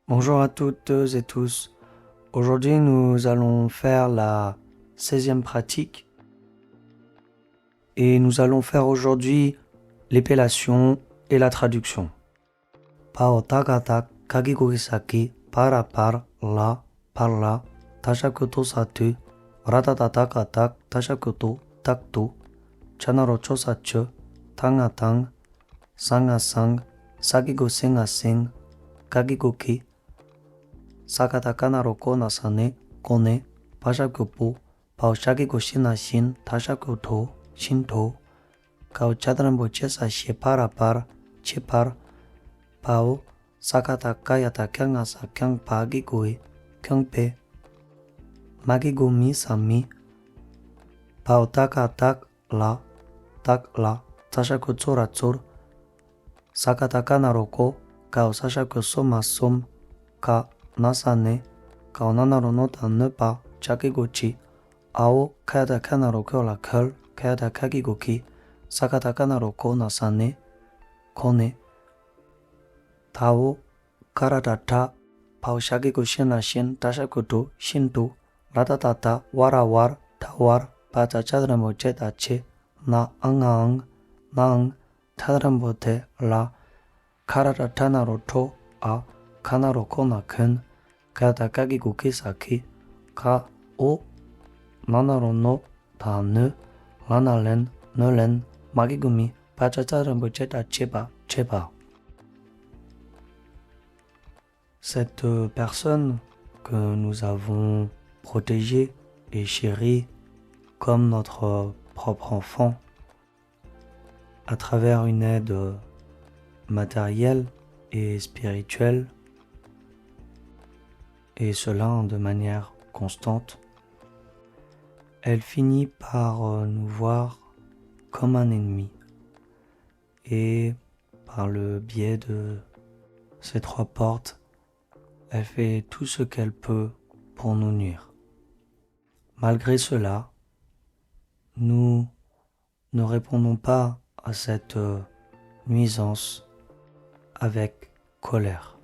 Bonjour à toutes et tous. Aujourd'hui, nous allons faire la 16e pratique et nous allons faire aujourd'hui l'épellation et la traduction. Pao takata kagigogisaki para par la parla tashakoto satu ratatatatak tashakoto takto chanaro chosacho tangatang sangasang sagigo sengaseng kagigoki Sakatakana roko nasane kone pashakupu pao shakigo shinashin tashakuto shinto kao chadrambo chesa shepara par chepar pao sakatakayata kyang asa kyang pagigoi kyang pe magigo mi sami pao tak la tashakutsora tsur sakatakana roko kao sashakusoma som ka nasane kao nanaro nota ne pa chakigochi ao kayata kanaro kyo la kol kayata kagigoki sakata kanaro ko nasane kone tao karatata pao shakigo shina shin tashakuto shinto ratatata warawar tawar pacha chadrambo cheta che na ang chadrambo te la karatata naro to a kanaro kona ken kayata kagigo kisaki ka o nanaro no ta ne lanalen nelen magigumi pachacharembo cheta cheba. Cette personne que nous avons protégée et chérie comme notre propre enfant à travers une aide matérielle et spirituelle et cela de manière constante, elle finit par nous voir comme un ennemi et par le biais de ces 3 portes, elle fait tout ce qu'elle peut pour nous nuire. Malgré cela, nous ne répondons pas à cette nuisance avec colère.